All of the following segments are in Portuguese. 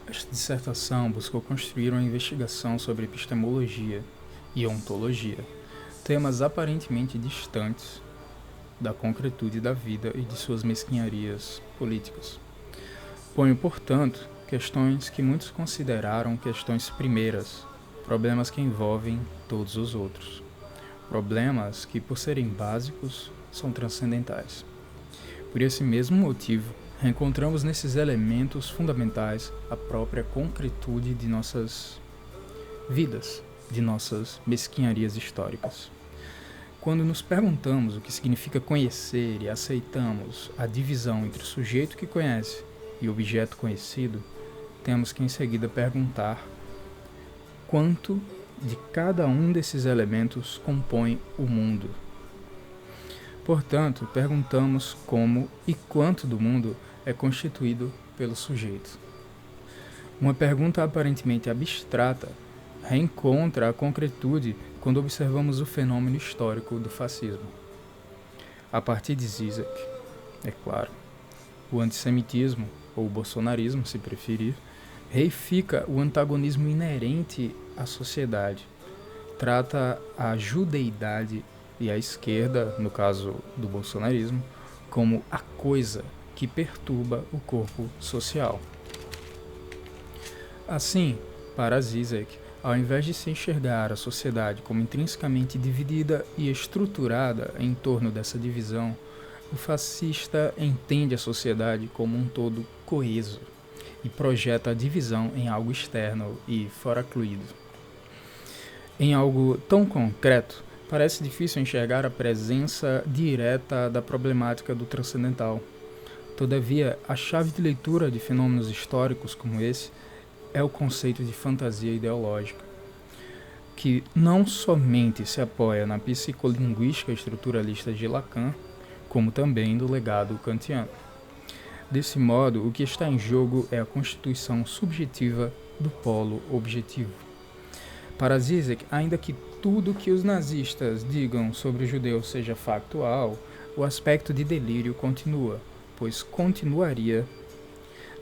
Esta dissertação buscou construir uma investigação sobre epistemologia e ontologia, temas aparentemente distantes da concretude da vida e de suas mesquinharias políticas. Ponho, portanto, questões que muitos consideraram questões primeiras, problemas que envolvem todos os outros, problemas que, por serem básicos, são transcendentais. Por esse mesmo motivo, reencontramos nesses elementos fundamentais a própria concretude de nossas vidas, de nossas mesquinharias históricas. Quando nos perguntamos o que significa conhecer e aceitamos a divisão entre o sujeito que conhece e o objeto conhecido, temos que em seguida perguntar quanto de cada um desses elementos compõe o mundo. Portanto, perguntamos como e quanto do mundo é constituído pelo sujeito. Uma pergunta aparentemente abstrata reencontra a concretude quando observamos o fenômeno histórico do fascismo. A partir de Zizek, é claro, o antissemitismo, ou o bolsonarismo, se preferir, reifica o antagonismo inerente à sociedade, trata a judeidade e a esquerda, no caso do bolsonarismo, como a coisa que perturba o corpo social. Assim, para Zizek, ao invés de se enxergar a sociedade como intrinsecamente dividida e estruturada em torno dessa divisão, o fascista entende a sociedade como um todo coeso e projeta a divisão em algo externo e foracluído. Em algo tão concreto, parece difícil enxergar a presença direta da problemática do transcendental. Todavia, a chave de leitura de fenômenos históricos como esse é o conceito de fantasia ideológica, que não somente se apoia na psicolinguística estruturalista de Lacan, como também do legado kantiano. Desse modo, o que está em jogo é a constituição subjetiva do polo objetivo. Para Zizek, ainda que tudo que os nazistas digam sobre os judeus seja factual, o aspecto de delírio continua, pois continuaria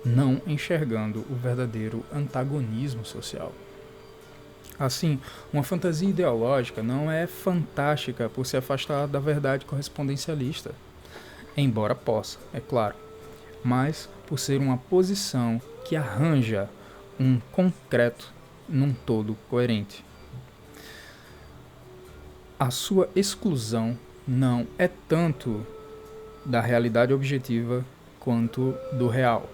não enxergando o verdadeiro antagonismo social. Assim, uma fantasia ideológica não é fantástica por se afastar da verdade correspondencialista, embora possa, é claro, mas por ser uma posição que arranja um concreto num todo coerente. A sua exclusão não é tanto da realidade objetiva quanto do real.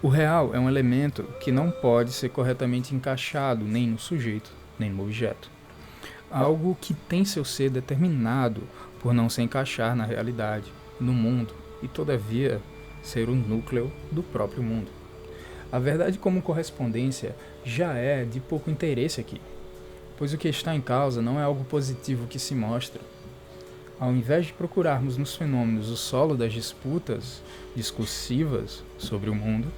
O real é um elemento que não pode ser corretamente encaixado nem no sujeito, nem no objeto. Algo que tem seu ser determinado por não se encaixar na realidade, no mundo, e todavia ser o núcleo do próprio mundo. A verdade como correspondência já é de pouco interesse aqui, pois o que está em causa não é algo positivo que se mostra. Ao invés de procurarmos nos fenômenos o solo das disputas discursivas sobre o mundo,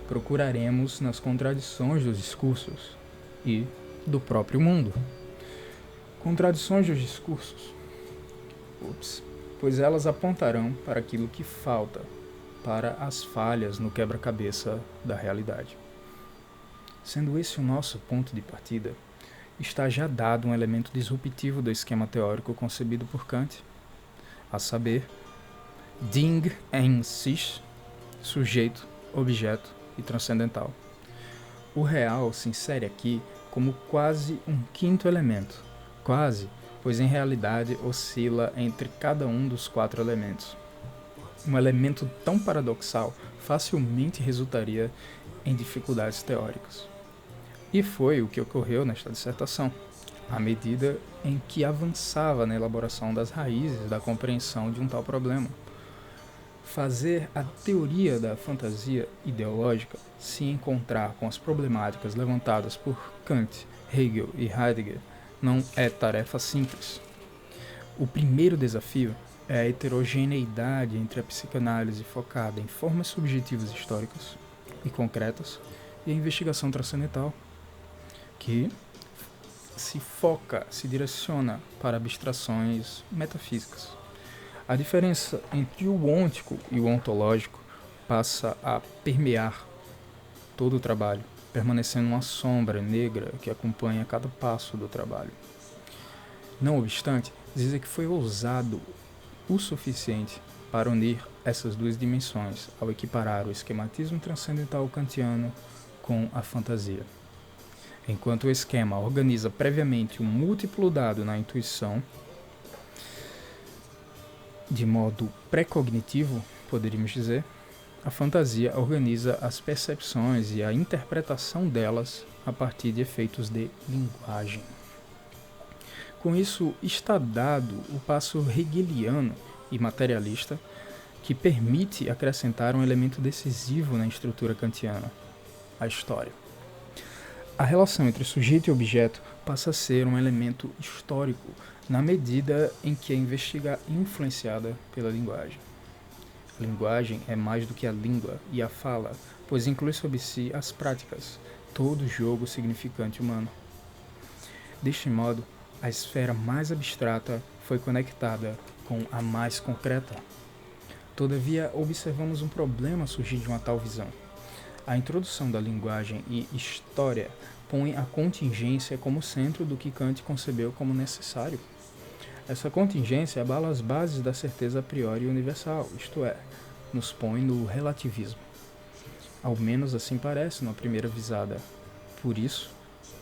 procuraremos nas contradições dos discursos e do próprio mundo. Contradições dos discursos, pois elas apontarão para aquilo que falta, para as falhas no quebra-cabeça da realidade. Sendo esse o nosso ponto de partida, está já dado um elemento disruptivo do esquema teórico concebido por Kant, a saber, Ding en sich, sujeito, objeto e transcendental. O real se insere aqui como quase um quinto elemento, quase, pois em realidade oscila entre cada um dos quatro elementos. Um elemento tão paradoxal facilmente resultaria em dificuldades teóricas. E foi o que ocorreu nesta dissertação, à medida em que avançava na elaboração das raízes da compreensão de um tal problema. Fazer a teoria da fantasia ideológica se encontrar com as problemáticas levantadas por Kant, Hegel e Heidegger não é tarefa simples. O primeiro desafio é a heterogeneidade entre a psicanálise focada em formas subjetivas históricas e concretas e a investigação transcendental, que se direciona para abstrações metafísicas. A diferença entre o ôntico e o ontológico passa a permear todo o trabalho, permanecendo uma sombra negra que acompanha cada passo do trabalho. Não obstante, Zizek foi ousado o suficiente para unir essas duas dimensões ao equiparar o esquematismo transcendental kantiano com a fantasia. Enquanto o esquema organiza previamente um múltiplo dado na intuição, de modo pré-cognitivo, poderíamos dizer, a fantasia organiza as percepções e a interpretação delas a partir de efeitos de linguagem. Com isso, está dado o passo hegeliano e materialista que permite acrescentar um elemento decisivo na estrutura kantiana, a história. A relação entre sujeito e objeto passa a ser um elemento histórico na medida em que é influenciada pela linguagem. A linguagem é mais do que a língua e a fala, pois inclui sob si as práticas, todo o jogo significante humano. Deste modo, a esfera mais abstrata foi conectada com a mais concreta. Todavia, observamos um problema surgir de uma tal visão. A introdução da linguagem e história põe a contingência como centro do que Kant concebeu como necessário. Essa contingência abala as bases da certeza a priori universal, isto é, nos põe no relativismo. Ao menos assim parece na primeira visada. Por isso,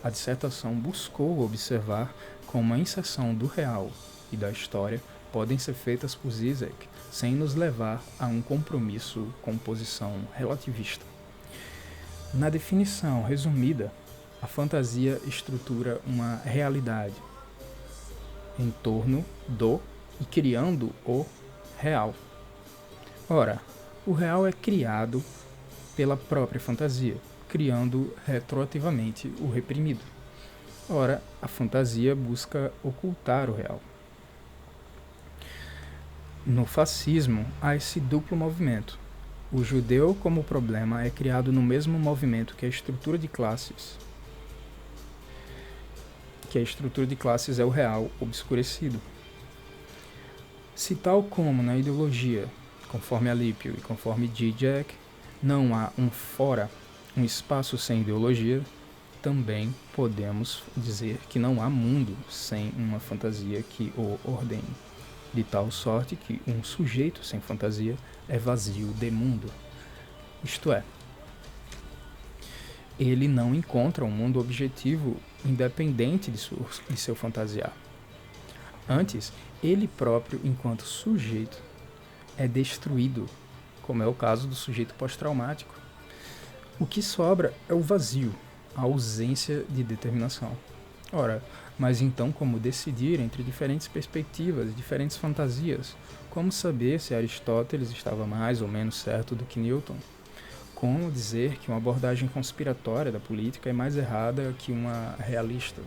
a dissertação buscou observar como a inserção do real e da história podem ser feitas por Zizek sem nos levar a um compromisso com posição relativista. Na definição resumida, a fantasia estrutura uma realidade em torno do e criando o real. Ora, o real é criado pela própria fantasia, criando retroativamente o reprimido. Ora, a fantasia busca ocultar o real. No fascismo, há esse duplo movimento. O judeu, como problema, é criado no mesmo movimento que a estrutura de classes. Que a estrutura de classes é o real obscurecido. Se tal como na ideologia, conforme Alípio e conforme Zizek, não há um fora, um espaço sem ideologia, também podemos dizer que não há mundo sem uma fantasia que o ordene, de tal sorte que um sujeito sem fantasia é vazio de mundo. Isto é, ele não encontra um mundo objetivo independente de seu fantasiar. Antes, ele próprio, enquanto sujeito, é destruído, como é o caso do sujeito pós-traumático. O que sobra é o vazio, a ausência de determinação. Ora, mas então como decidir entre diferentes perspectivas, diferentes fantasias? Como saber se Aristóteles estava mais ou menos certo do que Newton? Como dizer que uma abordagem conspiratória da política é mais errada que uma realista?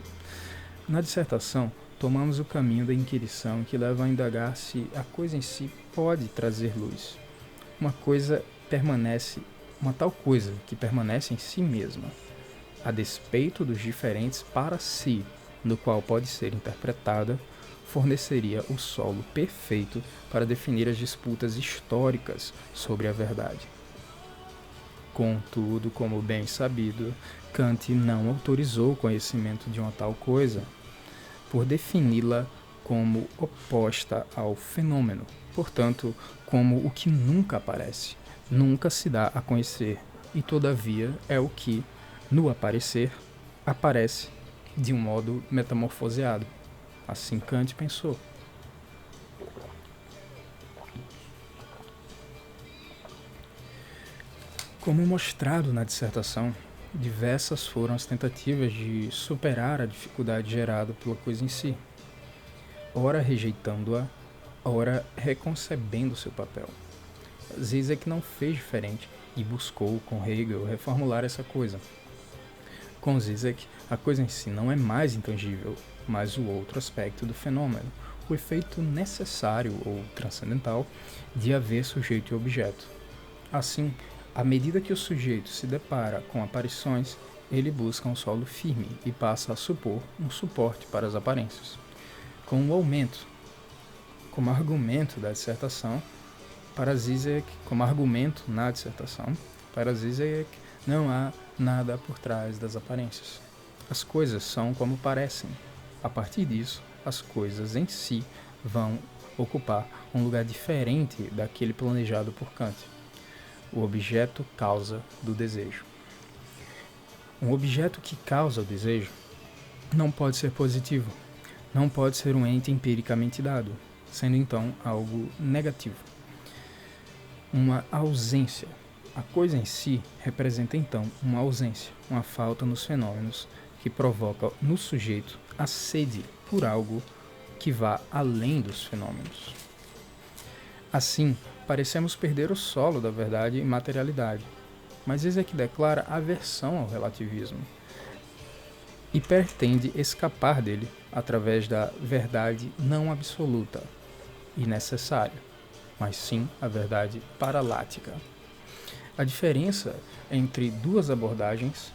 Na dissertação, tomamos o caminho da inquirição que leva a indagar se a coisa em si pode trazer luz. Uma tal coisa que permanece em si mesma, a despeito dos diferentes para si, no qual pode ser interpretada, forneceria o solo perfeito para definir as disputas históricas sobre a verdade. Contudo, como bem sabido, Kant não autorizou o conhecimento de uma tal coisa, por defini-la como oposta ao fenômeno, portanto, como o que nunca aparece, nunca se dá a conhecer, e todavia é o que, no aparecer, aparece de um modo metamorfoseado. Assim Kant pensou. Como mostrado na dissertação, diversas foram as tentativas de superar a dificuldade gerada pela coisa em si, ora rejeitando-a, ora reconcebendo seu papel. Zizek não fez diferente e buscou, com Hegel, reformular essa coisa. Com Zizek, a coisa em si não é mais intangível, mas o outro aspecto do fenômeno, o efeito necessário ou transcendental de haver sujeito e objeto. Assim, à medida que o sujeito se depara com aparições, ele busca um solo firme e passa a supor um suporte para as aparências. Com o aumento, como argumento da dissertação, Para Zizek, como argumento na dissertação, para Zizek não há nada por trás das aparências. As coisas são como parecem. A partir disso, as coisas em si vão ocupar um lugar diferente daquele planejado por Kant. O objeto causa do desejo. Um objeto que causa o desejo não pode ser positivo, não pode ser um ente empiricamente dado, sendo então algo negativo. Uma ausência. A coisa em si representa então uma ausência, uma falta nos fenômenos que provoca no sujeito a sede por algo que vá além dos fenômenos. Assim, parecemos perder o solo da verdade e materialidade, mas Zizek declara aversão ao relativismo e pretende escapar dele através da verdade não absoluta e necessária, mas sim a verdade paralática. A diferença entre duas abordagens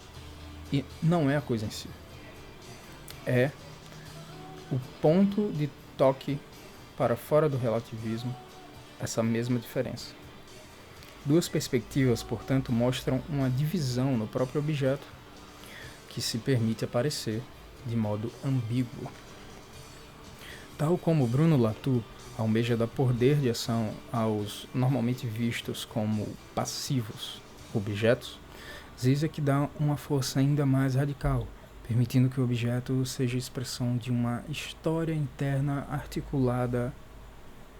não é a coisa em si, é o ponto de toque para fora do relativismo, essa mesma diferença. Duas perspectivas, portanto, mostram uma divisão no próprio objeto que se permite aparecer de modo ambíguo. Tal como Bruno Latour almeja dar poder de ação aos normalmente vistos como passivos objetos, Zizek dá uma força ainda mais radical, permitindo que o objeto seja expressão de uma história interna articulada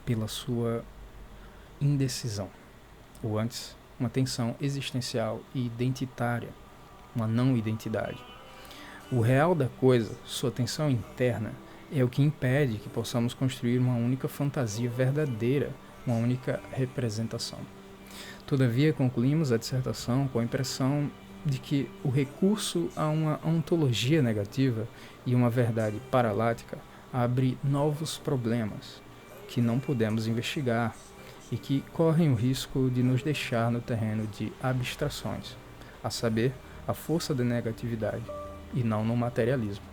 pela sua indecisão, ou antes, uma tensão existencial e identitária, uma não-identidade. O real da coisa, sua tensão interna, é o que impede que possamos construir uma única fantasia verdadeira, uma única representação. Todavia, concluímos a dissertação com a impressão de que o recurso a uma ontologia negativa e uma verdade paralática abre novos problemas que não podemos investigar e que correm o risco de nos deixar no terreno de abstrações, a saber, a força da negatividade, e não no materialismo.